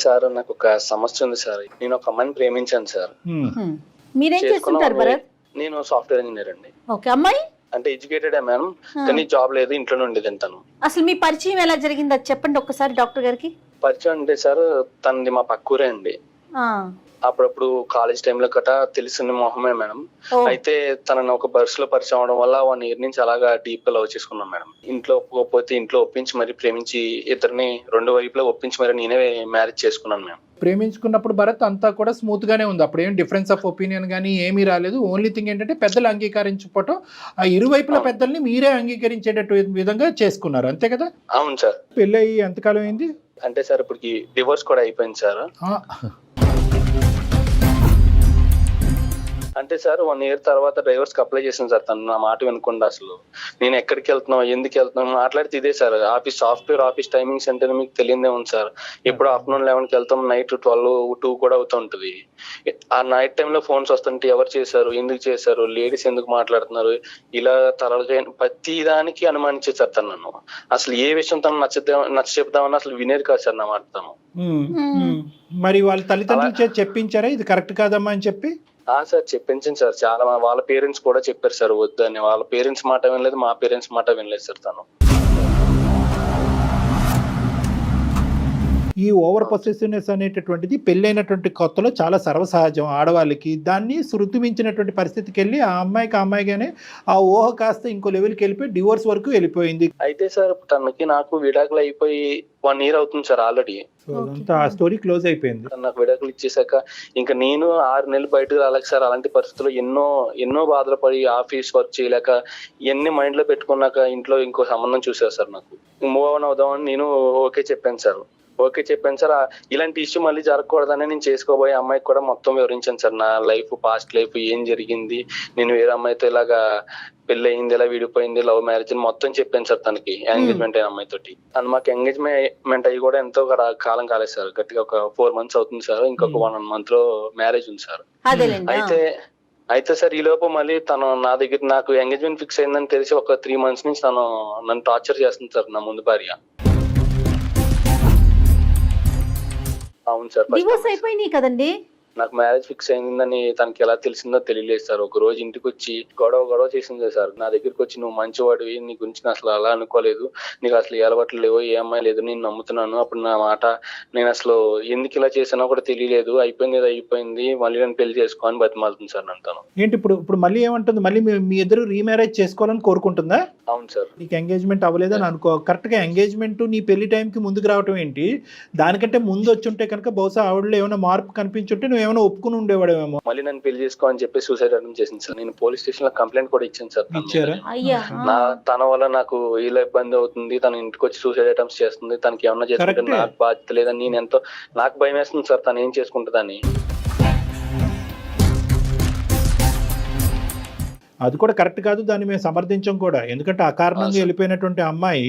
Sir నాకు ఒక సమస్య ఉంది సార్. నేను ఒక అమ్మాయిని ప్రేమించాను సార్. మీరేం చేస్తుంటారు భరత్? నేను సాఫ్ట్వేర్ ఇంజనీర్ అండి. ఓకే, అమ్మాయి అంటే ఎడ్యుకేటెడ్ మేడం, కానీ జాబ్ లేదు, ఇంట్లోనే ఉండేది తను. అసలు మీ పరిచయం ఎలా జరిగింది అది చెప్పండి ఒక్కసారి డాక్టర్ గారికి. పరిచయం అంటే సార్ తనది మా పక్కూరే అండి. అప్పుడప్పుడు కాలేజ్ టైంలో గట్రా తెలిసిన మొహమే మేడం. అయితే తనని ఒక బస్ లో పరిచయం అవడం వల్ల 1 year నుంచి అలాగా డీప్ గా లవ్ చేసుకున్నాం మేడం. ఇంట్లో ఒప్పుకోకపోతే ఇంట్లో ఒప్పించి మరి ప్రేమించి ఇద్దరిని 2 వైపులా ఒప్పించి మరి నేనే మ్యారేజ్ చేసుకున్నాను మేడం. ప్రేమించుకున్నప్పుడు భరత్ అంతా కూడా స్మూత్ గానే ఉంది, అప్పుడు ఏం డిఫరెన్స్ ఆఫ్ ఒపీనియన్ కానీ ఏమీ రాలేదు. ఓన్లీ థింగ్ ఏంటంటే పెద్దలు అంగీకరించకపోవటం, ఆ ఇరువైపుల పెద్దల్ని మీరే అంగీకరించేటట్టు విధంగా చేసుకున్నారు, అంతే కదా? అవును సార్. పెళ్ళి అయ్యి ఎంతకాలం అయింది అంటే సార్ ఇప్పటికి డివోర్స్ కూడా అయిపోయింది సార్. అంటే సార్ 1 year తర్వాత డైవర్స్ కి అప్లై చేసాను సార్. తను నా మాట వినకుండా అసలు నేను ఎక్కడికి వెళ్తున్నావు, ఎందుకు వెళ్తున్నావు మాట్లాడితే ఇదే సార్. సాఫ్ట్వేర్ ఆఫీస్ టైమింగ్స్ అంటే మీకు తెలియదే ఉంది సార్. ఎప్పుడు ఆఫ్టర్నూన్ 11కి వెళ్తాం, నైట్ 12-2 కూడా అవుతుంటది. ఆ నైట్ టైంలో ఫోన్స్ వస్తుంటే ఎవరు చేశారు, ఎందుకు చేశారు, లేడీస్ ఎందుకు మాట్లాడుతున్నారు, ఇలా ప్రతి దానికి అనుమానించేసారు తను నన్ను. అసలు ఏ విషయం తను నచ్చ చెప్దామని అసలు వినేది కాదు సార్ నా మాట తను. మరి వాళ్ళ తల్లిదండ్రులు చెప్పించారా ఇది కరెక్ట్ కాదమ్మా అని చెప్పి? సార్ చెప్పించాను సార్. చాలా వాళ్ళ పేరెంట్స్ కూడా చెప్పారు సార్ వద్దని. వాళ్ళ పేరెంట్స్ మాట వినలేదు, మా పేరెంట్స్ మాట వినలేదు సార్ తను. ఈ ఓవర్ పొసెసివ్నెస్ అనేటటువంటిది పెళ్ళైనటువంటి కొత్తలో చాలా సర్వసహజం ఆడవాళ్ళకి. దాన్ని శృతిమించినటువంటి పరిస్థితికి వెళ్ళి ఆ అమ్మాయిగానే ఆ ఊహ కాస్త ఇంకో లెవెల్కి వెళ్ళిపోయి డివోర్స్ వరకు వెళ్ళిపోయింది. అయితే సార్ తనకి నాకు విడాకులు అయిపోయి 1 year అవుతుంది సార్ ఆల్రెడీ. ఆ స్టోరీ క్లోజ్ అయిపోయింది. నాకు విడాకులు ఇచ్చేసాక ఇంకా నేను 6 నెలలు బయటకు రాలేక సార్. అలాంటి పరిస్థితుల్లో ఎన్నో బాధలు పడి ఆఫీస్ వర్క్ చేయలేక ఇవన్నీ మైండ్ లో పెట్టుకున్నాక ఇంట్లో ఇంకో సంబంధం చూసారు సార్. నాకు మూవ్ ఆన్ అవుదామని నేను ఓకే చెప్పాను సార్. ఇలాంటి ఇష్యూ మళ్ళీ జరగకూడదని నేను చేసుకోబోయే అమ్మాయికి కూడా మొత్తం వివరించాను సార్. నా లైఫ్, పాస్ట్ లైఫ్ ఏం జరిగింది, నేను వేరే అమ్మాయితో ఇలాగా పెళ్లి అయింది, ఇలా విడిపోయింది, లవ్ మ్యారేజ్ మొత్తం చెప్పాను సార్ తనకి. ఎంగేజ్మెంట్ అయిన అమ్మాయితోటి. అండ్ మాకు ఎంగేజ్మెంట్ అయ్యి కూడా ఎంతో కాలం కాలేదు సార్. గట్టిగా ఒక 4 months అవుతుంది సార్. ఇంకొక 1 month లో మ్యారేజ్ ఉంది సార్. అయితే సార్ ఈ లోపు మళ్ళీ తను నా దగ్గర నాకు ఎంగేజ్మెంట్ ఫిక్స్ అయిందని తెలిసి ఒక 3 months నుంచి తను నన్ను టార్చర్ చేస్తుంది సార్, నా ముందు భార్య. అవును సార్. డివోర్స్ అయిపోయినాయి కదండి. నాకు మ్యారేజ్ ఫిక్స్ అయిందని తనకి ఎలా తెలిసిందో తెలియలేదు సార్. ఒక రోజు ఇంటికి వచ్చి గొడవ చేసింది సార్. నా దగ్గరికి వచ్చి నువ్వు మంచివాడివి, నీ గురించి అసలు అలా అనుకోలేదు, నీకు అసలు ఏ అలవాట్లు లేవో, ఏ అమ్మాయి లేదు, నేను నమ్ముతున్నాను. అప్పుడు నా మాట నేను అసలు ఎందుకు ఇలా చేసానో కూడా తెలియలేదు, అయిపోయింది మళ్ళీ నేను పెళ్లి చేసుకో అని బతిమాలుతుంది సార్ నన్ను తను. ఏంటి ఇప్పుడు మళ్ళీ ఏమంటుంది? మళ్ళీ మీ ఇద్దరు రీమ్యారేజ్ చేసుకోవాలని కోరుకుంటుందా? అవును సార్. నీకు ఎంగేజ్మెంట్ అవ్వలేదని అనుకో, కరెక్ట్ గా ఎంగేజ్మెంట్ నీ పెళ్లి టైంకి ముందుకు రావటం ఏంటి? దానికంటే ముందు వచ్చి ఉంటే కనుక బహుశా ఆవిడలో ఏమైనా మార్పు కనిపించుంటే నువ్వు ఏమైనా ఒప్పుకుని ఉండేవాడేమో. మళ్ళీ నన్ను పెళ్లి చేసుకో అని చెప్పి సూసైడ్ అటెంప్ట్ చేసింది సార్. నేను పోలీస్ స్టేషన్ లో కంప్లైంట్ కూడా ఇచ్చాను సార్. తన వల్ల నాకు ఇలా ఇబ్బంది అవుతుంది, తన ఇంటికి వచ్చి సూసైడ్ అటెంప్ట్స్ చేస్తుంది, తనకి ఏమన్నా చేసుకుంటే నాకు బాధ్యత లేదని నాకు భయం వేస్తుంది సార్ తను ఏం చేసుకుంటుందని. అది కూడా కరెక్ట్ కాదు, దాన్ని మేము సమర్థించం కూడా. ఎందుకంటే అకారణంగా వెళ్ళిపోయినటువంటి అమ్మాయి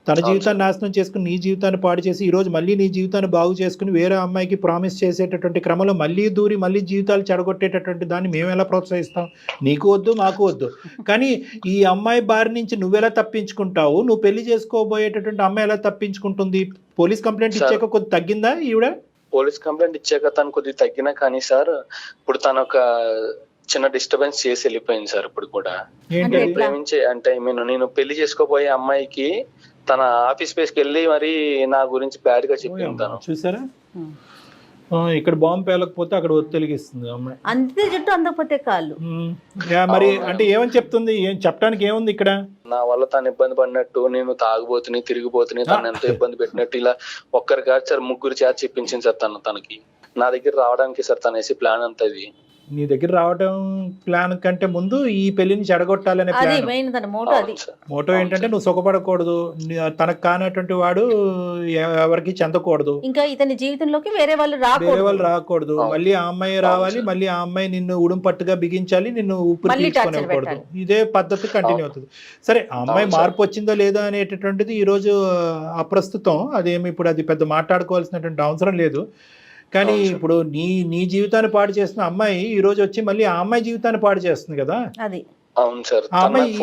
తన జీవితాన్ని నాశనం చేసుకుని నీ జీవితాన్ని పాడు చేసి ఈరోజు మళ్ళీ నీ జీవితాన్ని బాగు చేసుకుని వేరే అమ్మాయికి ప్రామిస్ చేసేటటువంటి క్రమంలో మళ్ళీ దూరి మళ్ళీ జీవితాలు చెడగొట్టేటటువంటి దాన్ని మేము ఎలా ప్రోత్సహిస్తాం? నీకు వద్దు, మాకు వద్దు. కానీ ఈ అమ్మాయి బారి నుంచి నువ్వెలా తప్పించుకుంటావు? నువ్వు పెళ్లి చేసుకోబోయేటటువంటి అమ్మాయి ఎలా తప్పించుకుంటుంది? పోలీస్ కంప్లైంట్ ఇచ్చాక కొద్ది తగ్గిందా ఈవిడ? పోలీస్ కంప్లైంట్ ఇచ్చాక తను కొద్దిగా తగ్గినా కానీ సార్ ఇప్పుడు తను ఒక చిన్న డిస్టర్బెన్స్ చేసి వెళ్ళిపోయింది సార్. ఇప్పుడు కూడా ప్రేమించే అంటే నేను పెళ్లి చేసుకోబోయే అమ్మాయికి తన ఆఫీస్ స్పేస్కి వెళ్ళి మరి నా గురించి బ్యాడ్ గా చెప్పింటాను. చూసారా, ఇక్కడ బాంబు పేలకపోతే అక్కడ ఒత్తిలిగిస్తుంది అమ్మాయి. అంతే జుట్టు అందకపోతే కాళ్ళు. మరి అంటే ఏమని చెప్తుంది? ఏం చెప్పడానికి ఏముంది ఇక్కడ? నా వల్ల తను ఇబ్బంది పడినట్టు, నేను తాగుబోతుని తిరిగిపోతుని, తను ఎంతో ఇబ్బంది పెట్టినట్టు, ఇలా ఒక్కరి కాదు సార్ 3 చేత చెప్పించింది సార్ తనకి. నా దగ్గర రావడానికి సార్ తనేసి ప్లాన్ అంతా ఇది. నీ దగ్గర రావడం ప్లాన్ కంటే ముందు ఈ పెళ్లిని చెడగొట్టాలనే ప్లాన్. మోటో ఏంటంటే నువ్వు సుఖపడకూడదు, తనకు కానటువంటి వాడు ఎవరికి చెందకూడదు, ఇంకా ఇతని జీవితంలోకి వేరే వాళ్ళు రాకూడదు, మళ్ళీ ఆ అమ్మాయి రావాలి, మళ్ళీ ఆ అమ్మాయి నిన్ను ఉడుం పట్టుగా బిగించాలి, నిన్ను ఊపిరి పీల్చుకోనివ్వకూడదు. ఇదే పద్ధతి కంటిన్యూ అవుతుంది. సరే, ఆ అమ్మాయి మార్పు వచ్చిందో లేదో అనేటటువంటిది ఈ రోజు అప్రస్తుతం. అదేమి ఇప్పుడు అది పెద్ద మాట్లాడుకోవాల్సినటువంటి అవసరం లేదు. కానీ ఇప్పుడు నీ జీవితాన్ని పాడు చేసిన అమ్మాయి ఈ రోజు వచ్చి మళ్ళీ ఆ అమ్మాయి జీవితాన్ని పాడు చేస్తుంది కదా. అవును సార్.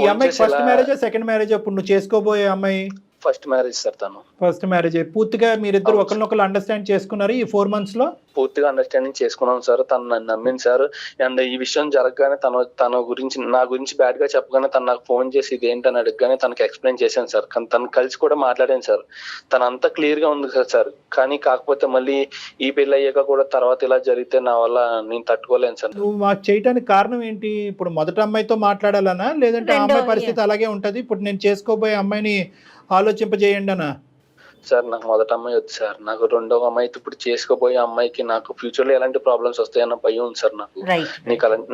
ఈ అమ్మాయి ఫస్ట్ మ్యారేజ్, సెకండ్ మ్యారేజ్? అప్పుడు నువ్వు చేసుకోబోయే అమ్మాయి ఫస్ట్ మ్యారేజ్ సార్ తను. ఫస్ట్ మ్యారేజ్ పూర్తిగా మీరిద్దరు ఒకరినొకరు అండర్స్టాండ్ చేసుకున్నారు ఈ 4 months లో? పూర్తిగా అండర్స్టాండింగ్ చేసుకున్నాం సార్. తను నన్ను నమ్మింది సార్. అండ్ ఈ విషయం జరగగానే తన గురించి నా గురించి బ్యాడ్ గా చెప్పగానే తను నాకు ఫోన్ చేసి ఇదేంటని అడగగానే తనకి ఎక్స్ప్లెయిన్ చేశాను సార్. కానీ తను కలిసి కూడా మాట్లాడాను సార్. తను అంతా క్లియర్ గా ఉంది కదా సార్. కానీ కాకపోతే మళ్ళీ ఈ పెళ్లి అయ్యాక కూడా తర్వాత ఇలా జరిగితే నా వల్ల నేను తట్టుకోలేను సార్. నువ్వు మాకు చేయడానికి కారణం ఏంటి? ఇప్పుడు మొదటి అమ్మాయితో మాట్లాడాలనా, లేదంటే ఆ అమ్మాయి పరిస్థితి అలాగే ఉంటది, ఇప్పుడు నేను చేసుకోబోయే అమ్మాయిని ఆలోచింపజేయండి అనా? సార్ నాకు మొదటి అమ్మాయి వద్దు సార్. నాకు రెండవ అమ్మాయి ఇప్పుడు చేసుకోబోయే అమ్మాయికి నాకు ఫ్యూచర్ లో ఎలాంటి ప్రాబ్లమ్స్ వస్తాయన్న భయం ఉంది సార్ నాకు.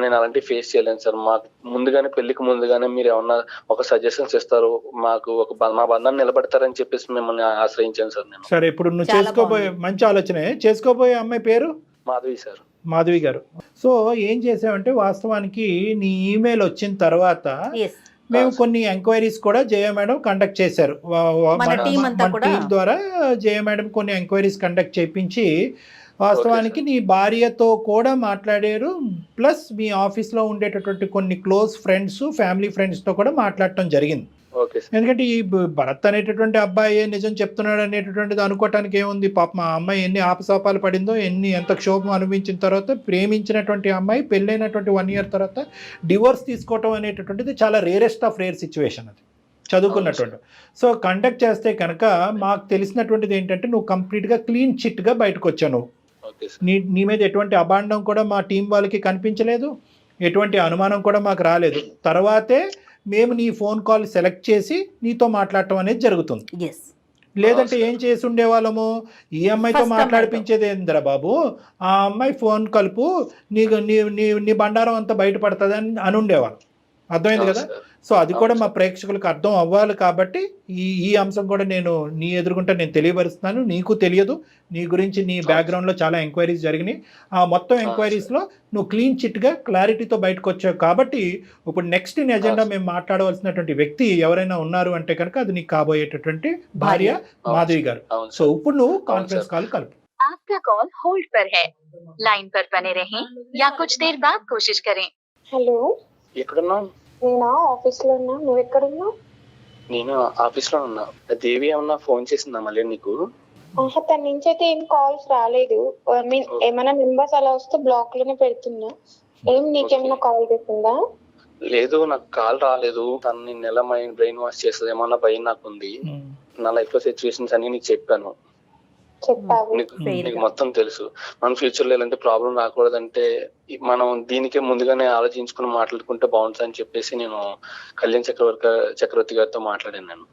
నేను అలాంటి ఫేస్ చేయలేను సార్. మాకు ముందుగానే పెళ్లికి ముందుగానే మీరు ఏమన్నా ఒక సజెషన్స్ ఇస్తారు, మాకు మా బంధాన్ని నిలబెడతారని చెప్పేసి మిమ్మల్ని ఆశ్రయించాను సార్ నేను. సరే, ఇప్పుడు నువ్వు చేసుకోబోయే మంచి ఆలోచనే. చేసుకోబోయే అమ్మాయి పేరు మాధవి సార్. మాధవి గారు. సో ఏం చేసావంటే, వాస్తవానికి నీ ఈమెయిల్ వచ్చిన తర్వాత మేము కొన్ని ఎంక్వైరీస్ కూడా జయ మేడం కండక్ట్ చేశారు. మన టీం ద్వారా జయ మేడం కొన్ని ఎంక్వైరీస్ కండక్ట్ చేయించి వాస్తవానికి నీ భార్యతో కూడా మాట్లాడారు, ప్లస్ మీ ఆఫీస్లో ఉండేటటువంటి కొన్ని క్లోజ్ ఫ్రెండ్స్, ఫ్యామిలీ ఫ్రెండ్స్తో కూడా మాట్లాడటం జరిగింది. ఎందుకంటే ఈ భరత్ అనేటటువంటి అబ్బాయి నిజం చెప్తున్నాడు అనేటటువంటిది అనుకోవటానికి ఏముంది? పాప మా అమ్మాయి ఎన్ని ఆపసాపాలు పడిందో, ఎంత క్షోభం అనుభవించిన తర్వాత ప్రేమించినటువంటి అమ్మాయి పెళ్ళైనటువంటి 1 year తర్వాత డివోర్స్ తీసుకోవటం అనేటటువంటిది చాలా రేరెస్ట్ ఆఫ్ రేర్ సిచ్యువేషన్. అది చదువుకున్నటువంటి. సో కండక్ట్ చేస్తే కనుక మాకు తెలిసినటువంటిది ఏంటంటే, నువ్వు కంప్లీట్గా క్లీన్ చిట్గా బయటకు వచ్చావు. నువ్వు నీ మీద ఎటువంటి అభాండం కూడా మా టీం వాళ్ళకి కనిపించలేదు, ఎటువంటి అనుమానం కూడా మాకు రాలేదు. తర్వాతే మేము నీ ఫోన్ కాల్ సెలెక్ట్ చేసి నీతో మాట్లాడటం అనేది జరుగుతుంది. లేదంటే ఏం చేసి ఉండేవాళ్ళము, ఈ అమ్మాయితో మాట్లాడిపించేది ఏందిరా బాబు, ఆ అమ్మాయి ఫోన్ కలుపు, నీ బండారం అంతా బయటపడుతుంది అని ఉండేవాళ్ళం. అర్థమైంది కదా? సో అది కూడా మా ప్రేక్షకులకు అర్థం అవ్వాలి కాబట్టి ఈ అంశం కూడా నేను నీ ఎదురుగుంటే నేను తెలియపరుస్తున్నాను. నీకు తెలియదు, నీ గురించి నీ బ్యాక్గ్రౌండ్లో చాలా ఎంక్వైరీస్ జరిగినాయి. ఆ మొత్తం ఎంక్వైరీస్లో నువ్వు క్లీన్ చిట్గా క్లారిటీతో బయటకు వచ్చావు కాబట్టి ఇప్పుడు నెక్స్ట్ ఇన్ ఎజెండా మేము మాట్లాడవలసినటువంటి వ్యక్తి ఎవరైనా ఉన్నారు అంటే కనుక అది నీకు కాబోయేటటువంటి భార్య మాధవి గారు. సో ఇప్పుడు నువ్వు కాన్ఫరెన్స్ కాల్ కలుపు. आपका कॉल होल्ड पर है, लाइन पर बने रहें या कुछ देर बाद कोशिश करें. హలో, ఎక్కడున్నావు? నేనా ఆఫీస్ లో ఉన్నా. నువ్వు ఎక్కడున్నావు? నేను ఆఫీస్ లో ఉన్నా. దేవి ఏమన్నా ఫోన్ చేసిందా మళ్ళీ నీకు? తన నుంచి అయితే ఏం కాల్స్ రాలేదు. ఐ మీన్ ఏమైనా నెంబర్స్ అలా వస్తే బ్లాక్ లోనే పెడుతున్నా. నీకేమైనా కాల్ చేసిందా? లేదు, నాకు కాల్ రాలేదు. తను నిన్న ఎలా బ్రెయిన్ వాష్ చేస్తుందేమో అన్న భయం నాకుంది. నా లైఫ్ లో సిచ్యువేషన్స్ అన్ని నీకు చెప్పాను. నీకు మొత్తం తెలుసు. మన ఫ్యూచర్ లో ఎలాంటి ప్రాబ్లం రాకూడదంటే మనం దీనికే ముందుగానే ఆలోచించుకుని మాట్లాడుకుంటే బాగుంటుంది అని చెప్పేసి నేను కళ్యాణ్ చక్రవర్తి గారితో మాట్లాడాను. నేను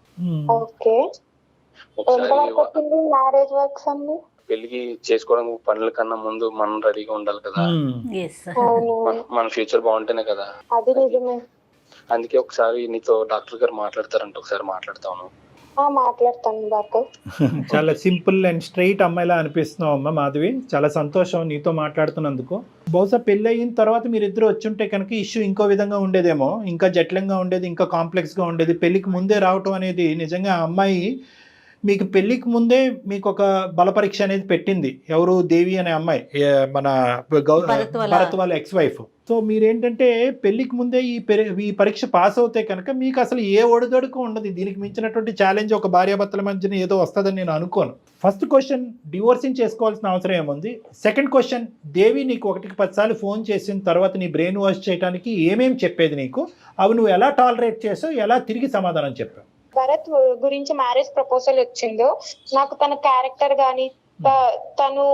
పెళ్లికి చేసుకోవడం పనుల కన్నా ముందు మనం రెడీగా ఉండాలి కదా. మన ఫ్యూచర్ బాగుంటేనే కదా. అందుకే ఒకసారి నీతో డాక్టర్ గారు మాట్లాడతారంటే ఒకసారి మాట్లాడతాను. చాలా సింపుల్ అండ్ స్ట్రైట్ అమ్మాయిలా అనిపిస్తున్నావు అమ్మ మాధవి. చాలా సంతోషం నీతో మాట్లాడుతున్నందుకు. బహుశా పెళ్ళి అయిన తర్వాత మీరిద్దరు వచ్చుంటే కనుక ఇష్యూ ఇంకో విధంగా ఉండేదేమో, ఇంకా జటిలంగా ఉండేది, ఇంకా కాంప్లెక్స్గా ఉండేది. పెళ్ళికి ముందే రావటం అనేది నిజంగా అమ్మాయి మీకు పెళ్ళికి ముందే మీకు ఒక బల పరీక్ష అనేది పెట్టింది. ఎవరు? దేవి అనే అమ్మాయి, మన భరత్ వాళ్ళ ఎక్స్ వైఫ్. సో మీరేంటంటే పెళ్లికి ముందే ఈ పరీక్ష పాస్ అవుతే కనుక మీకు అసలు ఏ ఒడిదొడుకు ఉండదు. దీనికి మించినటువంటి ఛాలెంజ్ ఒక భార్యాభర్తల మధ్యన ఏదో వస్తుందని నేను అనుకోను. ఫస్ట్ క్వశ్చన్, డివోర్సింగ్ చేసుకోవాల్సిన అవసరం ఏముంది? సెకండ్ క్వశ్చన్, దేవి నీకు 1కి 10 సార్లు ఫోన్ చేసిన తర్వాత నీ బ్రెయిన్ వాష్ చేయడానికి ఏమేమి చెప్పేది నీకు? అవి నువ్వు ఎలా టాలరేట్ చేసావు, ఎలా తిరిగి సమాధానం చెప్పావు? భరత్ గురించి మ్యారేజ్ ప్రపోజల్ వచ్చిందో నాకు తన క్యారెక్టర్ గానీ, తను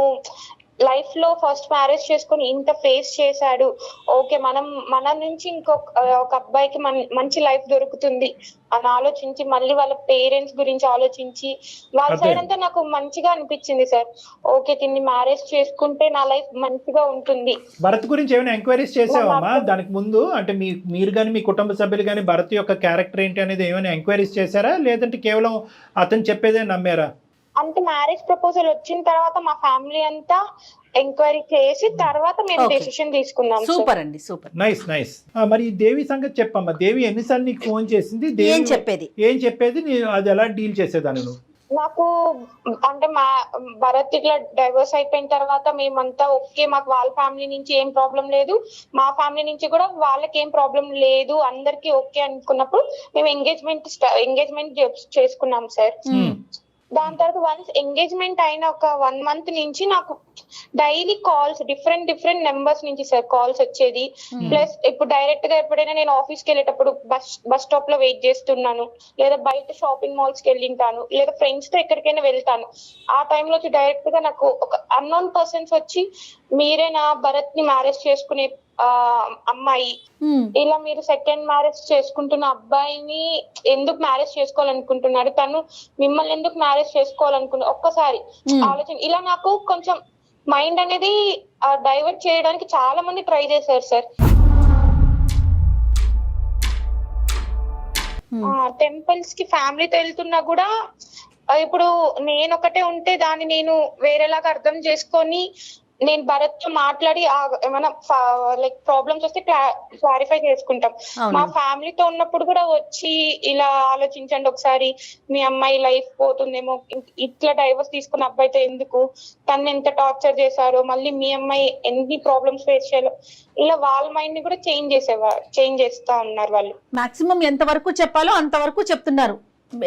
లైఫ్ లో ఫస్ట్ మ్యారేజ్ చేసుకుని ఇంత ఫేస్ చేశాడు, ఓకే మన నుంచి ఒక అబ్బాయికి మంచి లైఫ్ దొరుకుతుంది అని ఆలోచించి, మళ్ళీ వాళ్ళ పేరెంట్స్ గురించి ఆలోచించి, వాళ్ళ సైడ్ అంతా నాకు మంచిగా అనిపించింది సార్. ఓకే, తిన్ని మ్యారేజ్ చేసుకుంటే నా లైఫ్ మంచిగా ఉంటుంది. భరత్ గురించి ఏమైనా ఎంక్వైరీస్ చేసావమ్మా దానికి ముందు? అంటే మీరు కానీ మీ కుటుంబ సభ్యులు కానీ భరత్ యొక్క క్యారెక్టర్ ఏంటి అనేది ఏమైనా ఎంక్వైరీస్ చేశారా, లేదంటే కేవలం అతను చెప్పేదే నమ్మారా? అంటే మ్యారేజ్ ప్రపోజల్ వచ్చిన తర్వాత మా ఫ్యామిలీ అంతా ఎంక్వైరీ చేసి తర్వాత మేము డెసిషన్ తీసుకున్నాం. సూపర్ అండి, సూపర్, నైస్ నైస్. మరి దేవి సంగతి చెప్పమ్మా. దేవి ఎన్నిసార్లు నీకు ఫోన్ చేసింది? ఏం చెప్పేది అది ఎలా డీల్ చేసేదాన్ని నువ్వు? నాకు అంటే మా భరత్ ఇట్లా డైవర్స్ అయిపోయిన తర్వాత మేమంతా ఓకే, మాకు వాళ్ళ ఫ్యామిలీ నుంచి ఏం ప్రాబ్లం లేదు, మా ఫ్యామిలీ నుంచి కూడా వాళ్ళకి ఏం ప్రాబ్లం లేదు, అందరికి ఓకే అనుకున్నప్పుడు మేము ఎంగేజ్మెంట్ చేసుకున్నాం సార్. దాని తర్వాత వన్స్ ఎంగేజ్మెంట్ అయిన ఒక 1 month నుంచి నాకు డైలీ కాల్స్ డిఫరెంట్ నెంబర్స్ నుంచి సార్ కాల్స్ వచ్చేది. ప్లస్ ఇప్పుడు డైరెక్ట్ గా ఎప్పుడైనా నేను ఆఫీస్ కి వెళ్ళేటప్పుడు బస్ స్టాప్ లో వెయిట్ చేస్తున్నాను, లేదా బయట షాపింగ్ మాల్స్ కి వెళ్ళింటాను, లేదా ఫ్రెండ్స్ తో ఎక్కడికైనా వెళ్తాను, ఆ టైంలో వచ్చి డైరెక్ట్ గా నాకు ఒక అన్నోన్ పర్సన్స్ వచ్చి మీరే నా భరత్ ని మ్యారేజ్ చేసుకునే అమ్మాయి, ఇలా మీరు సెకండ్ మ్యారేజ్ చేసుకుంటున్న అబ్బాయిని ఎందుకు మ్యారేజ్ చేసుకోవాలనుకుంటున్నారు, తను మిమ్మల్ని ఎందుకు మ్యారేజ్ చేసుకోవాలనుకున్నారు, ఒక్కసారి ఆలోచన. ఇలా నాకు కొంచెం మైండ్ అనేది డైవర్ట్ చేయడానికి చాలా మంది ట్రై చేశారు సార్. టెంపుల్స్ కి ఫ్యామిలీతో వెళ్తున్నా కూడా ఇప్పుడు నేను ఒకటే ఉంటే దాన్ని నేను వేరేలాగా అర్థం చేసుకొని నేను భరత్ తో మాట్లాడి ఏమైనా లైక్ ప్రాబ్లమ్స్ వస్తే క్లారిఫై చేసుకుంటాం. మా ఫ్యామిలీతో ఉన్నప్పుడు కూడా వచ్చి ఇలా ఆలోచించండి ఒకసారి, మీ అమ్మాయి లైఫ్ పోతుందేమో, ఇట్లా డైవర్స్ తీసుకున్న అబ్బాయితో ఎందుకు, తను ఎంత టార్చర్ చేశారో, మళ్ళీ మీ అమ్మాయి ఎన్ని ప్రాబ్లమ్స్ ఫేస్ చేయాలో, ఇలా వాళ్ళ మైండ్ ని కూడా చేంజ్ చేస్తా ఉన్నారు వాళ్ళు. మాక్సిమం ఎంత వరకు చెప్పాలో అంతవరకు చెప్తున్నారు,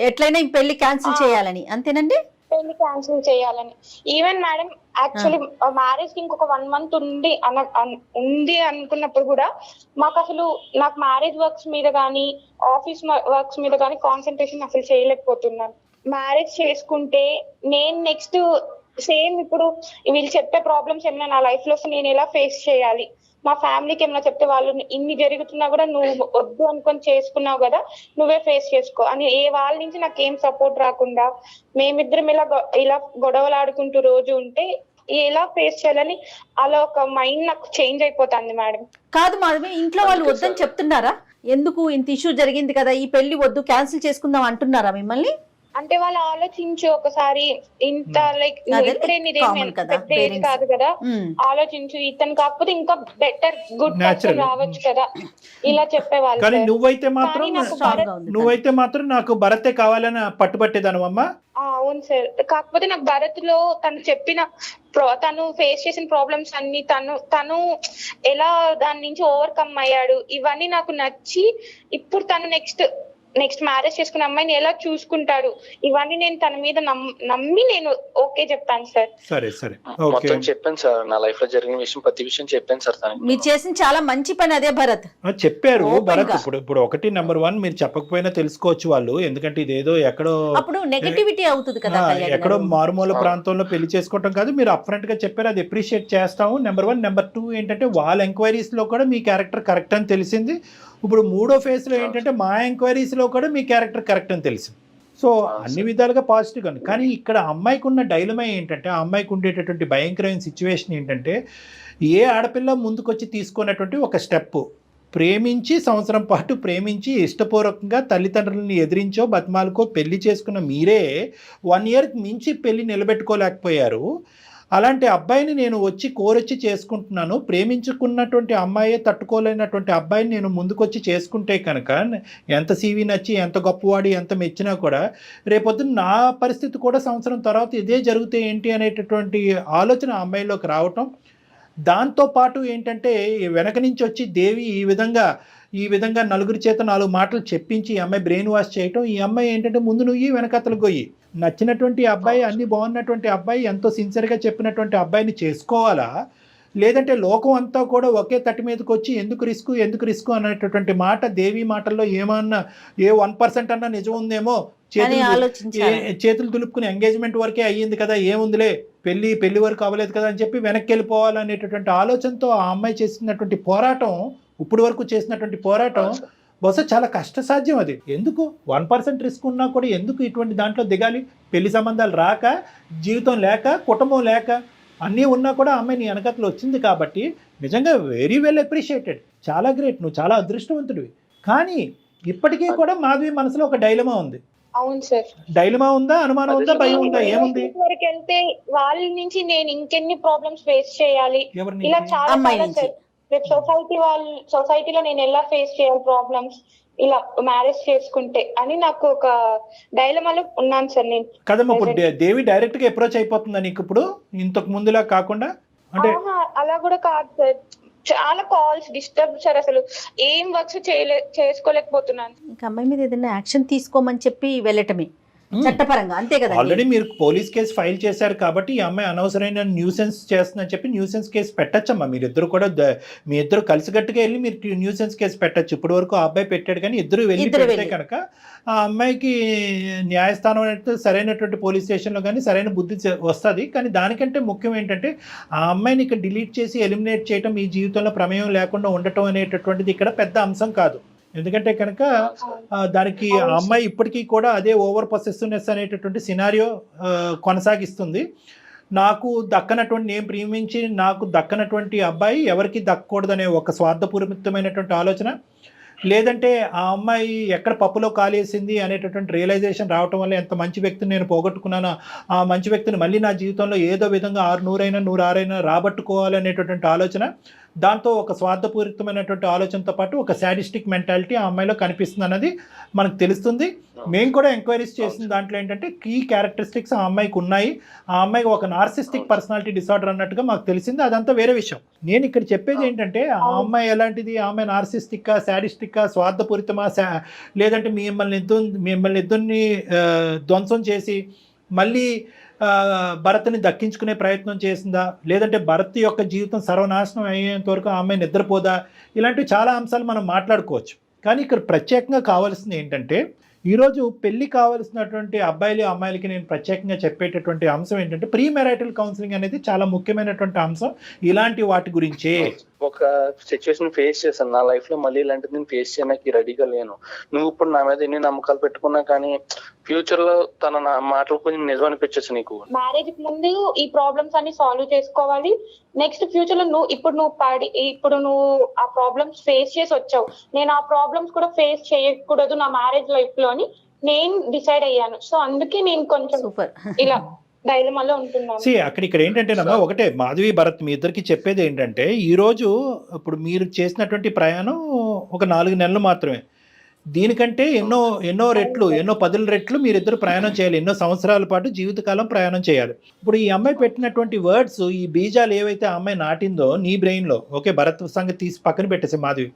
ఎట్లయినా ఈ పెళ్లి క్యాన్సిల్ చేయాలని, అంతేనండి? పెళ్లి క్యాన్సిల్ చేయాలని. ఈవెన్ మేడం యాక్చువల్లీ మ్యారేజ్ కి ఇంకొక 1 month ఉంది అనుకున్నప్పుడు కూడా మాకు అసలు నాకు మ్యారేజ్ వర్క్స్ మీద కానీ ఆఫీస్ వర్క్స్ మీద కానీ కాన్సన్ట్రేషన్ అసలు చేయలేకపోతున్నాను. మ్యారేజ్ చేసుకుంటే నేను నెక్స్ట్ సేమ్ ఇప్పుడు వీళ్ళు చెప్పే ప్రాబ్లమ్స్ ఏమైనా నా లైఫ్ లో నేను ఎలా ఫేస్ చేయాలి, మా ఫ్యామిలీకి ఏమైనా చెప్తే వాళ్ళు ఇన్ని జరుగుతున్నా కూడా నువ్వు వద్దు అనుకొని చేసుకున్నావు కదా, నువ్వే ఫేస్ చేసుకో అని వాళ్ళ నుంచి నాకు ఏం సపోర్ట్ రాకుండా మేమిద్దరం ఇలా గొడవలాడుకుంటూ రోజు ఉంటే ఎలా ఫేస్ చేయాలని అలా ఒక మైండ్ నాకు చేంజ్ అయిపోతుంది మేడం. కాదు మాధవి, ఇంట్లో వాళ్ళు వద్దని చెప్తున్నారా? ఎందుకు ఇంత ఇష్యూ జరిగింది కదా, ఈ పెళ్లి వద్దు క్యాన్సిల్ చేసుకుందాం అంటున్నారా మిమ్మల్ని? అంటే వాళ్ళు ఆలోచించు ఒకసారి, ఇంత లైక్ ఇప్పుడే నీదేం కాదు కదా, ఆలోచించు, ఇతను కాకపోతే ఇంకా బెటర్ గుడ్ పర్సన్ రావచ్చు కదా, ఇలా చెప్పేవాళ్ళు. కానీ నువ్వైతే మాత్రం నాకు భరతే కావాలని పట్టుబట్టేదాను అమ్మా. అవును సార్, కాకపోతే నాకు భరత్ లో తను ఫేస్ చేసిన ప్రాబ్లమ్స్ అన్ని తను ఎలా దాని నుంచి ఓవర్కమ్ అయ్యాడు, ఇవన్నీ నాకు నచ్చి ఇప్పుడు తను నెక్స్ట్ మ్యారేజ్ చేసుకున్న అమ్మాయిని ఎలా చూసుకుంటాడు, ఇవన్నీ నేను తన మీద నమ్మి నేను ఓకే చెప్తాను సార్. సరే మొత్తం చెప్పాను సార్, నా లైఫ్ లో జరిగిన విషయం ప్రతి విషయం చెప్పాను సార్. మీరు చేసిన చాలా మంచి పని అదే భరత్. చెప్పారు భరత్. ఇప్పుడు ఒకటి నెంబర్ 1 మీరు చెప్పకపోయినా తెలుసుకోవచ్చు వాళ్ళు, ఎందుకంటే ఇదేదో ఎక్కడో అప్పుడు నెగటివిటీ అవుతుంది కదా, ఎక్కడో మారుమూల ప్రాంతంలో పెళ్లి చేసుకోవటం కాదు, మీరు అప్ఫ్రంట్ గా చెప్పారు, అది అప్రిషియేట్ చేస్తాము. నెంబర్ 1. నెంబర్ 2 ఏంటంటే వాళ్ళ ఎంక్వైరీస్ లో కూడా మీ క్యారెక్టర్ కరెక్ట్ అని తెలిసింది. ఇప్పుడు 3వ ఫేజ్ లో ఏంటంటే మా ఎంక్వైరీస్ లో కూడా మీ క్యారెక్టర్ కరెక్ట్ అని తెలిసింది. సో అన్ని విధాలుగా పాజిటివ్ గా. కానీ ఇక్కడ అమ్మాయికి ఉన్న డైలమా ఏంటంటే, ఆ అమ్మాయికి ఉండేటటువంటి భయంకరమైన సిచ్యువేషన్ ఏంటంటే, ఏ ఆడపిల్ల ముందుకొచ్చి తీసుకున్నటువంటి ఒక స్టెప్, ప్రేమించి సంవత్సరం పాటు ప్రేమించి ఇష్టపూర్వకంగా తల్లిదండ్రులని ఎదిరించో బతిమాలకో పెళ్లి చేసుకున్న మీరే 1 year మించి పెళ్లి నిలబెట్టుకోలేకపోయారు. అలాంటి అబ్బాయిని నేను కోరొచ్చి చేసుకుంటున్నాను, ప్రేమించుకున్నటువంటి అమ్మాయే తట్టుకోలేనటువంటి అబ్బాయిని నేను ముందుకొచ్చి చేసుకుంటే కనుక ఎంత సీవీ నచ్చి ఎంత గొప్పవాడి ఎంత మెచ్చినా కూడా రేపొద్దున నా పరిస్థితి కూడా సంవత్సరం తర్వాత ఇదే జరిగితే ఏంటి అనేటటువంటి ఆలోచన ఆ అమ్మాయిలోకి రావటం. దాంతోపాటు ఏంటంటే వెనక నుంచి వచ్చి దేవి ఈ విధంగా నలుగురి చేత 4 మాటలు చెప్పించి ఈ అమ్మాయి బ్రెయిన్ వాష్ చేయటం. ఈ అమ్మాయి ఏంటంటే ముందు నువ్వు వెనకతలు గొయ్యి, నచ్చినటువంటి అబ్బాయి, అన్ని బాగున్నటువంటి అబ్బాయి, ఎంతో సిన్సియర్గా చెప్పినటువంటి అబ్బాయిని చేసుకోవాలా, లేదంటే లోకం అంతా కూడా ఒకే తట్టి మీదకి వచ్చి ఎందుకు రిస్క్ అనేటటువంటి మాట దేవి మాటల్లో ఏమన్నా 1% అన్నా నిజం ఉందేమో, చేతులు దులుపుకుని ఎంగేజ్మెంట్ వరకే అయ్యింది కదా, ఏముందిలే పెళ్లి వరకు అవ్వలేదు కదా అని చెప్పి వెనక్కి వెళ్ళిపోవాలనేటటువంటి ఆలోచనతో ఆ అమ్మాయి చేసినటువంటి పోరాటం, ఇప్పుడు వరకు చేసినటువంటి పోరాటం బహుశా చాలా కష్టసాధ్యం. అది ఎందుకు 1% రిస్క్ ఉన్నా కూడా ఎందుకు ఇటువంటి దాంట్లో దిగాలి? పెళ్లి సంబంధాలు రాక, జీవితం లేక, కుటుంబం లేక, అన్నీ ఉన్నా కూడా అమ్మాయి నీ వెనకతలు వచ్చింది కాబట్టి నిజంగా వెరీ వెల్ అప్రిషియేటెడ్, చాలా గ్రేట్, నువ్వు చాలా అదృష్టవంతుడివి. కానీ ఇప్పటికీ కూడా మాధవి మనసులో ఒక డైలమా ఉంది. అవును సార్. డైలమా ఉందా, అనుమానం ఉందా, భయం ఉందా, ఏముంది? వరకు వెళ్తే వాళ్ళ నుంచి నేను ఇంకెన్ని ప్రాబ్లమ్స్ ఫేస్ చేయాలి, ఇలా చాలా రేపు సొసైటీలో నేను ఎలా ఫేస్ చేయాలి ప్రాబ్లమ్స్ ఇలా మ్యారేజ్ చేసుకుంటే అని నాకు ఒక డైలమాలో ఉన్నాను సార్ నేను. కదమ్మా, ఇప్పుడు దేవి డైరెక్ట్ గా అప్రోచ్ అయిపోతుందా నీకు ఇప్పుడు ఇంతకు ముందులా కాకుండా? అంటే అలా కూడా కాదు సార్, చాలా కాల్స్ డిస్టర్బ్ సార్, అసలు ఏం వర్క్స్ చేసుకోలేకపోతున్నాను. ఇంకా అమ్మాయి మీద ఏదైనా యాక్షన్ తీసుకోమని చెప్పి వెళ్ళటమే చట్టపరంగా, అంతే కదా. ఆల్రెడీ మీరు పోలీస్ కేసు ఫైల్ చేశారు కాబట్టి ఈ అమ్మాయి అనవసరమైన న్యూసెన్స్ చేస్తుందని చెప్పి న్యూసెన్స్ కేసు పెట్టచ్చమ్మా. మీరిద్దరు కూడా మీ ఇద్దరు కలిసికట్టుగా వెళ్ళి మీరు న్యూసెన్స్ కేసు పెట్టచ్చు. ఇప్పటి వరకు ఆ అబ్బాయి పెట్టాడు, కానీ ఇద్దరు వెళ్ళి పెడితే కనుక ఆ అమ్మాయికి న్యాయస్థానం అంటే సరైనటువంటి పోలీస్ స్టేషన్లో కానీ సరైన బుద్ధి వస్తుంది. కానీ దానికంటే ముఖ్యం ఏంటంటే ఆ అమ్మాయిని ఇక్కడ డిలీట్ చేసి ఎలిమినేట్ చేయటం, ఈ జీవితంలో ప్రమేయం లేకుండా ఉండటం అనేటటువంటిది ఇక్కడ పెద్ద అంశం కాదు. ఎందుకంటే కనుక దానికి ఆ అమ్మాయి ఇప్పటికీ కూడా అదే ఓవర్ పొసెసివ్నెస్ అనేటటువంటి సినారియో కొనసాగిస్తుంది. నాకు దక్కనటువంటి, నేను ప్రేమించి నాకు దక్కనటువంటి అబ్బాయి ఎవరికి దక్కకూడదనే ఒక స్వార్థపూరితమైనటువంటి ఆలోచన, లేదంటే ఆ అమ్మాయి ఎక్కడ పప్పులో కాలేసింది అనేటటువంటి రియలైజేషన్ రావటం వల్ల ఎంత మంచి వ్యక్తిని నేను పోగొట్టుకున్నానో ఆ మంచి వ్యక్తిని మళ్ళీ నా జీవితంలో ఏదో విధంగా 100 106 రాబట్టుకోవాలనేటటువంటి ఆలోచన, దాంతో ఒక స్వార్థపూరితమైనటువంటి ఆలోచనతో పాటు ఒక శాడిస్టిక్ మెంటాలిటీ ఆ అమ్మాయిలో కనిపిస్తుంది అన్నది మనకు తెలుస్తుంది. మేము కూడా ఎంక్వైరీస్ చేసిన దాంట్లో ఏంటంటే కీ క్యారెక్టరిస్టిక్స్ ఆ అమ్మాయికి ఉన్నాయి. ఆ అమ్మాయికి ఒక నార్సిస్టిక్ పర్సనాలిటీ డిసార్డర్ అన్నట్టుగా మాకు తెలిసింది. అదంతా వేరే విషయం. నేను ఇక్కడ చెప్పేది ఏంటంటే ఆ అమ్మాయి ఎలాంటిది, ఆ అమ్మాయి నార్సిస్టిక్కా, శాడిస్టిక్కా, స్వార్థపూరితమా, లేదంటే మిమ్మల్ని ఇద్దరిని ధ్వంసం చేసి మళ్ళీ భరత్ని దక్కించుకునే ప్రయత్నం చేసిందా, లేదంటే భరత్ యొక్క జీవితం సర్వనాశనం అయ్యేంత వరకు ఆ అమ్మాయి నిద్రపోదా, ఇలాంటివి చాలా అంశాలు మనం మాట్లాడుకోవచ్చు. కానీ ఇక్కడ ప్రత్యేకంగా కావాల్సింది ఏంటంటే ఈరోజు పెళ్లి కావాల్సినటువంటి అబ్బాయిలు అమ్మాయిలకి నేను ప్రత్యేకంగా చెప్పేటటువంటి అంశం ఏంటంటే ప్రీ మ్యారిటల్ కౌన్సిలింగ్ అనేది చాలా ముఖ్యమైనటువంటి అంశం. ఇలాంటి వాటి గురించే ఒక సిచ్యువేషన్ ఫేస్ చేశాను నా లైఫ్ లో, మళ్ళీ ఇలాంటిది నేను ఫేస్ చేయడానికి రెడీగా లేను. నువ్వు ఇప్పుడు నా మీద ఎన్ని నమ్మకాలు పెట్టుకున్నా కానీ ఫ్యూచర్ లో తన నా మాటలు కొంచెం నిజం అనిపించచ్చు నీకు. మ్యారేజ్ కి ముందు ఈ ప్రాబ్లమ్స్ అన్ని సాల్వ్ చేసుకోవాలి. నెక్స్ట్ ఫ్యూచర్ లో ఇప్పుడు నువ్వు ఆ ప్రాబ్లమ్స్ ఫేస్ చేసి వచ్చావు, నేను ఆ ప్రాబ్లమ్స్ కూడా ఫేస్ చేయకూడదు నా మ్యారేజ్ లైఫ్ లో అని నేను డిసైడ్ అయ్యాను. సో అందుకే నేను కొంచెం ఇలా డైలమాలో ఉంటున్నాను. ఇక్కడ ఏంటంటేనమ్మా, ఒకటే మాధవి భరత్ మీ ఇద్దరికి చెప్పేది ఏంటంటే ఈరోజు ఇప్పుడు మీరు చేసినటువంటి ప్రయాణం ఒక 4 నెలలు మాత్రమే. దీనికంటే ఎన్నో 10 రెట్లు మీరిద్దరు ప్రయాణం చేయాలి. ఎన్నో సంవత్సరాల పాటు జీవితకాలం ప్రయాణం చేయాలి. ఇప్పుడు ఈ అమ్మాయి పెట్టినటువంటి వర్డ్స్, ఈ బీజాలు ఏవైతే ఆ అమ్మాయి నాటిందో నీ బ్రెయిన్లో, ఓకే భరత్ సంగతి తీసి పక్కన పెట్టేసి మాధవి,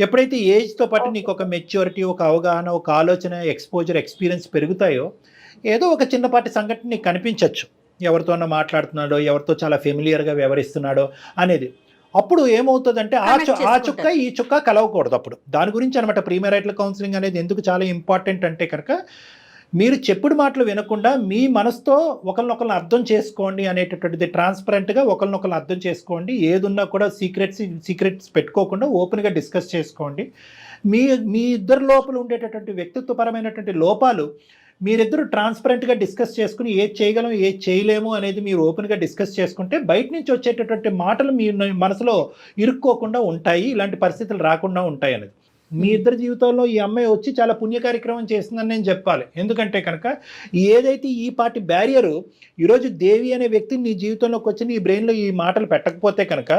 ఎప్పుడైతే ఏజ్తో పాటు నీకు ఒక మెచ్యూరిటీ, ఒక అవగాహన, ఒక ఆలోచన, ఎక్స్పోజర్, ఎక్స్పీరియన్స్ పెరుగుతాయో ఏదో ఒక చిన్నపాటి సంఘటన నీకు కనిపించవచ్చు. ఎవరితోనో మాట్లాడుతున్నాడో, ఎవరితో చాలా ఫెమిలియర్గా వ్యవహరిస్తున్నాడో అనేది. అప్పుడు ఏమవుతుందంటే ఆ చుక్క ఈ చుక్క కలవకూడదు. అప్పుడు దాని గురించి అనమాట ప్రీ మ్యారిటల్ కౌన్సిలింగ్ అనేది ఎందుకు చాలా ఇంపార్టెంట్ అంటే కనుక మీరు చెప్పుడు మాటలు వినకుండా మీ మనసుతో ఒకరినొకరిని అర్థం చేసుకోండి అనేటటువంటిది, ట్రాన్స్పరెంట్గా ఒకరినొకరిని అర్థం చేసుకోండి. ఏదున్నా కూడా సీక్రెట్స్ పెట్టుకోకుండా ఓపెన్గా డిస్కస్ చేసుకోండి. మీ ఇద్దరు లోపల ఉండేటటువంటి వ్యక్తిత్వపరమైనటువంటి లోపాలు మీరిద్దరు ట్రాన్స్పరెంట్గా డిస్కస్ చేసుకుని ఏది చేయగలం ఏది చేయలేము అనేది మీరు ఓపెన్గా డిస్కస్ చేసుకుంటే బయట నుంచి వచ్చేటటువంటి మాటలు మీ మనసులో ఇరుక్కోకుండా ఉంటాయి, ఇలాంటి పరిస్థితులు రాకుండా ఉంటాయి అనేది. మీ ఇద్దరి జీవితంలో ఈ అమ్మాయి వచ్చి చాలా పుణ్య కార్యక్రమం చేస్తుందని నేను చెప్పాలి. ఎందుకంటే కనుక ఏదైతే ఈ పాటి బ్యారియరు ఈరోజు దేవి అనే వ్యక్తి నీ జీవితంలోకి వచ్చి నీ బ్రెయిన్లో ఈ మాటలు పెట్టకపోతే కనుక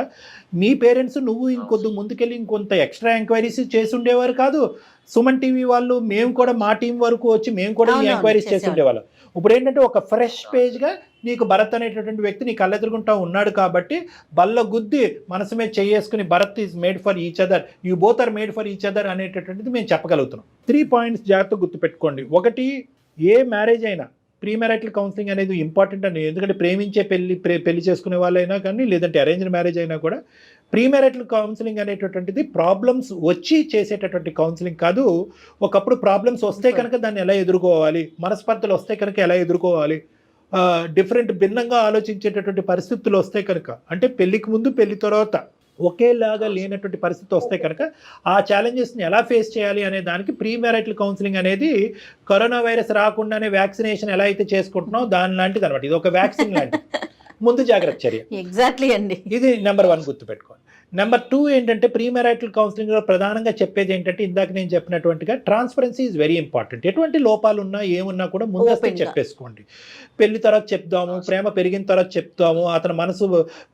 మీ పేరెంట్స్ నువ్వు ఇంకొద్దు ముందుకెళ్ళి ఇంకొంత ఎక్స్ట్రా ఎంక్వైరీస్ చేసి ఉండేవారు కాదు. సుమన్ టీవీ వాళ్ళు మేము కూడా మా టీం వరకు వచ్చి మేము కూడా ఈ ఎంక్వైరీస్ చేసి ఉండేవాళ్ళం. ఇప్పుడు ఏంటంటే ఒక ఫ్రెష్ పేజ్గా నీకు భరత్ అనేటటువంటి వ్యక్తి నీ కళ్ళెదురుగుంటా ఉన్నాడు కాబట్టి బల్ల గుద్ది మనసు మీద చేసుకుని Bharat is made for each other, you both are made for each other అనేటటువంటిది మేము చెప్పగలుగుతున్నాం. 3 పాయింట్స్ జాగ్రత్తగా గుర్తుపెట్టుకోండి. ఒకటి, ఏ మ్యారేజ్ అయినా ప్రీ మ్యారిటల్ కౌన్సిలింగ్ అనేది ఇంపార్టెంట్ అని. ఎందుకంటే ప్రేమించే పెళ్లి చేసుకునే వాళ్ళైనా కానీ లేదంటే అరేంజ్డ్ మ్యారేజ్ అయినా కూడా ప్రీ మ్యారిటల్ కౌన్సిలింగ్ అనేటటువంటిది ప్రాబ్లమ్స్ వచ్చి చేసేటటువంటి కౌన్సిలింగ్ కాదు. ఒకప్పుడు ప్రాబ్లమ్స్ వస్తే కనుక దాన్ని ఎలా ఎదుర్కోవాలి, మనస్పర్ధలు వస్తే కనుక ఎలా ఎదుర్కోవాలి, భిన్నంగా ఆలోచించేటటువంటి పరిస్థితులు వస్తే కనుక, అంటే పెళ్లికి ముందు పెళ్లి తర్వాత ఒకేలాగా లేనటువంటి పరిస్థితి వస్తే కనుక ఆ ఛాలెంజెస్ని ఎలా ఫేస్ చేయాలి అనే దానికి ప్రీ మ్యారిటల్ కౌన్సిలింగ్ అనేది కరోనా వైరస్ రాకుండానే వ్యాక్సినేషన్ ఎలా అయితే చేసుకుంటున్నాం దాని లాంటిది అనమాట. ఇది ఒక వ్యాక్సిన్ లాంటిది, ముందు జాగ్రత్త చర్య. ఎగ్జాక్ట్లీ అండి, ఇది నెంబర్ 1 గుర్తుపెట్టుకోండి. నెంబర్ 2 ఏంటంటే ప్రీ మ్యారిటల్ కౌన్సిలింగ్లో ప్రధానంగా చెప్పేది ఏంటంటే ఇందాక నేను చెప్పినట్టుగా ట్రాన్స్పరెన్సీ ఈజ్ వెరీ ఇంపార్టెంట్. ఎటువంటి లోపాలు ఉన్నా ఏమున్నా కూడా ముందస్తు Open గా. చెప్పేసుకోండి. పెళ్లి తర్వాత చెప్దాము, ప్రేమ పెరిగిన తర్వాత చెప్తాము, అతని మనసు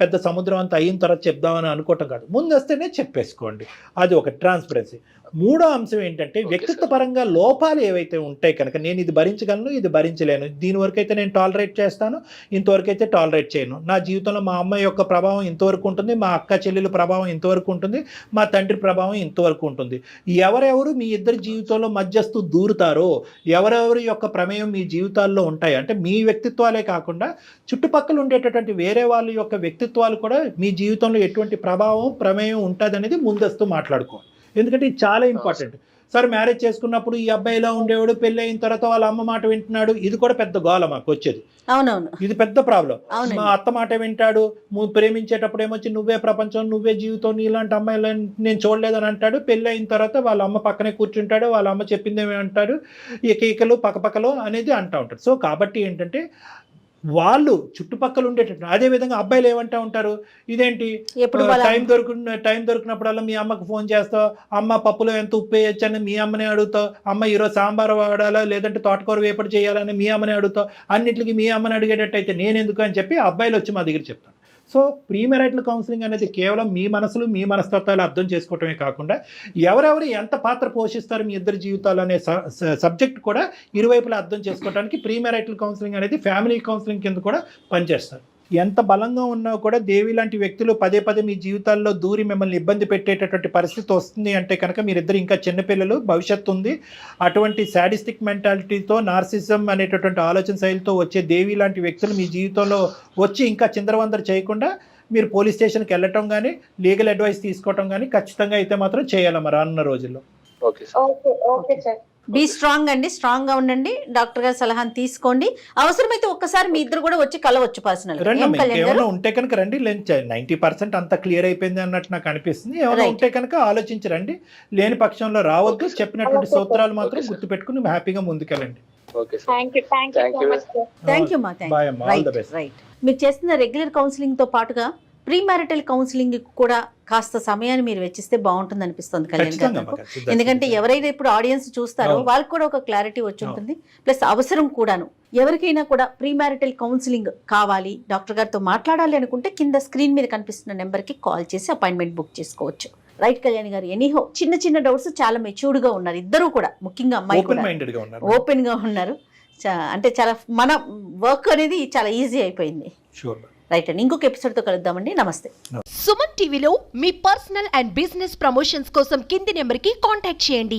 పెద్ద సముద్రం అంతా అయిన తర్వాత చెప్దామని అనుకోవటం కాదు, ముందస్తేనే చెప్పేసుకోండి. అది ఒక ట్రాన్స్పరెన్సీ. మూడో అంశం ఏంటంటే వ్యక్తిత్వ పరంగా లోపాలు ఏవైతే ఉంటాయి కనుక నేను ఇది భరించగలను, ఇది భరించలేను, దీని వరకు అయితే నేను టాలరేట్ చేస్తాను, ఇంతవరకు అయితే టాలరేట్ చేయను, నా జీవితంలో మా అమ్మాయి యొక్క ప్రభావం ఇంతవరకు ఉంటుంది, మా అక్క చెల్లెల ప్రభావం ఇంతవరకు ఉంటుంది, మా తండ్రి ప్రభావం ఇంతవరకు ఉంటుంది. ఎవరెవరు మీ ఇద్దరి జీవితంలో మధ్యస్థు దూరుతారో, ఎవరెవరి యొక్క ప్రమేయం మీ జీవితాల్లో ఉంటాయి అంటే మీ వ్యక్తిత్వాలే కాకుండా చుట్టుపక్కల ఉండేటటువంటి వేరే వాళ్ళ యొక్క వ్యక్తిత్వాలు కూడా మీ జీవితంలో ఎటువంటి ప్రభావం ప్రమేయం ఉంటుంది అనేది ముందస్తు మాట్లాడుకోవాలి. ఎందుకంటే ఇది చాలా ఇంపార్టెంట్. సార్ మ్యారేజ్ చేసుకున్నప్పుడు ఈ అబ్బాయి ఇలా ఉండేవాడు, పెళ్ళి అయిన తర్వాత వాళ్ళ అమ్మ మాట వింటున్నాడు, ఇది కూడా పెద్ద గోల మాకు వచ్చేది. అవునవును. ఇది పెద్ద ప్రాబ్లం. అవునండి. మా అత్త మాట వింటాడు, ప్రేమించేటప్పుడు ఏమొచ్చి నువ్వే ప్రపంచం, నువ్వే జీవితం, నీలాంటి అమ్మాయిలు నేను చూడలేదని అంటాడు. పెళ్ళి అయిన తర్వాత వాళ్ళ అమ్మ పక్కనే కూర్చుంటాడు, వాళ్ళ అమ్మ చెప్పిందేమి అంటాడు, ఈకలు పక్కపక్కలో అనేది అంటూ ఉంటాడు. సో కాబట్టి ఏంటంటే వాళ్ళు చుట్టుపక్కల ఉండేటట్టు. అదేవిధంగా అబ్బాయిలు ఏమంటూ ఉంటారు, ఇదేంటి ఎప్పుడు టైం దొరికినప్పుడల్లా మీ అమ్మకు ఫోన్ చేస్తావు, అమ్మ పప్పులో ఎంత ఉప్పు వేయచ్చు అని మీ అమ్మనే అడుగుతావు, అమ్మ ఈరోజు సాంబార్ వాడాలా లేదంటే తోటకూర వేపడి చేయాలని మీ అమ్మనే అడుగుతావు, అన్నిటికీ మీ అమ్మని అడిగేటట్టు అయితే నేను ఎందుకు అని చెప్పి అబ్బాయిలు వచ్చి మా దగ్గర చెప్తాను. సో ప్రీ మ్యారిటల్ కౌన్సిలింగ్ అనేది కేవలం మీ మనసులు, మీ మనస్తత్వాలు అర్థం చేసుకోవటమే కాకుండా ఎవరెవరు ఎంత పాత్ర పోషిస్తారు మీ ఇద్దరి జీవితాలు అనే సబ్జెక్ట్ కూడా ఇరువైపులా అర్థం చేసుకోవడానికి ప్రీ మ్యారిటల్ కౌన్సిలింగ్ అనేది ఫ్యామిలీ కౌన్సిలింగ్ కింద కూడా పనిచేస్తారు. ఎంత బలంగా ఉన్నా కూడా దేవి లాంటి వ్యక్తులు పదే పదే మీ జీవితాల్లో దూరి మిమ్మల్ని ఇబ్బంది పెట్టేటటువంటి పరిస్థితి వస్తుంది అంటే కనుక మీరిద్దరు ఇంకా చిన్నపిల్లలు, భవిష్యత్తు ఉంది. అటువంటి శాడిస్టిక్ మెంటాలిటీతో, నార్సిజం అనేటటువంటి ఆలోచన శైలితో వచ్చే దేవి లాంటి వ్యక్తులు మీ జీవితంలో వచ్చి ఇంకా చిందరవందర చేయకుండా మీరు పోలీస్ స్టేషన్కి వెళ్ళటం కానీ, లీగల్ అడ్వైస్ తీసుకోవటం కానీ ఖచ్చితంగా అయితే మాత్రం చేయాలి మరి రానున్న రోజుల్లో. Okay sir. Okay sir. Be strong అండి, స్ట్రాంగ్ గా ఉండండి. డాక్టర్ గారి సలహాను తీసుకోండి. అవసరమైతే ఒక్కసారి మీ ఇద్దరు కూడా వచ్చి కలవచ్చు పర్సనల్. రండి, ఏమైనా ఉంటే కనుక రండి. 90% అంతా క్లియర్ అయిపోయింది అన్నట్టు నాకు అనిపిస్తుంది. ఏమైనా ఉంటే కనుక ఆలోచించరండి, లేని పక్షంలో రావద్దు. చెప్పినటువంటి సూత్రాలు మాత్రం గుర్తుపెట్టుకుని హ్యాపీగా ముందుకెళ్ళండి. Okay sir. Thank you so much sir. Thank you మా. Bye అమ్మా. All the best. రైట్. మీరు చేస్తున్న రెగ్యులర్ కౌన్సిలింగ్ తో పాటుగా ప్రీ మ్యారిటల్ కౌన్సిలింగ్ కూడా కాస్త సమయాన్ని మీరు వెచ్చిస్తే బాగుంటుంది అనిపిస్తుంది కళ్యాణ్ గారు నాకు. ఎందుకంటే ఎవరైనా ఇప్పుడు ఆడియన్స్ చూస్తారో వాళ్ళకి కూడా ఒక క్లారిటీ వచ్చి ఉంటుంది, ప్లస్ అవసరం కూడాను. ఎవరికైనా కూడా ప్రీ మ్యారిటల్ కౌన్సిలింగ్ కావాలి, డాక్టర్ గారితో మాట్లాడాలి అనుకుంటే కింద స్క్రీన్ మీద కనిపిస్తున్న నెంబర్కి కాల్ చేసి అపాయింట్మెంట్ బుక్ చేసుకోవచ్చు. రైట్ కళ్యాణ్ గారు, ఎనీహో చిన్న డౌట్స్ చాలా మెచ్యూర్డ్ గా ఉన్నారు ఇద్దరు కూడా, ముఖ్యంగా అమ్మాయి ఓపెన్ గా ఉన్నారు. అంటే చాలా మన వర్క్ అనేది చాలా ఈజీ అయిపోయింది. రైట్ అండి, ఇంకొక ఎపిసోడ్తో కలుద్దామండి. నమస్తే. సుమన్ టీవీలో మీ పర్సనల్ అండ్ బిజినెస్ ప్రమోషన్స్ కోసం కింది నెంబర్కి కాంటాక్ట్ చేయండి.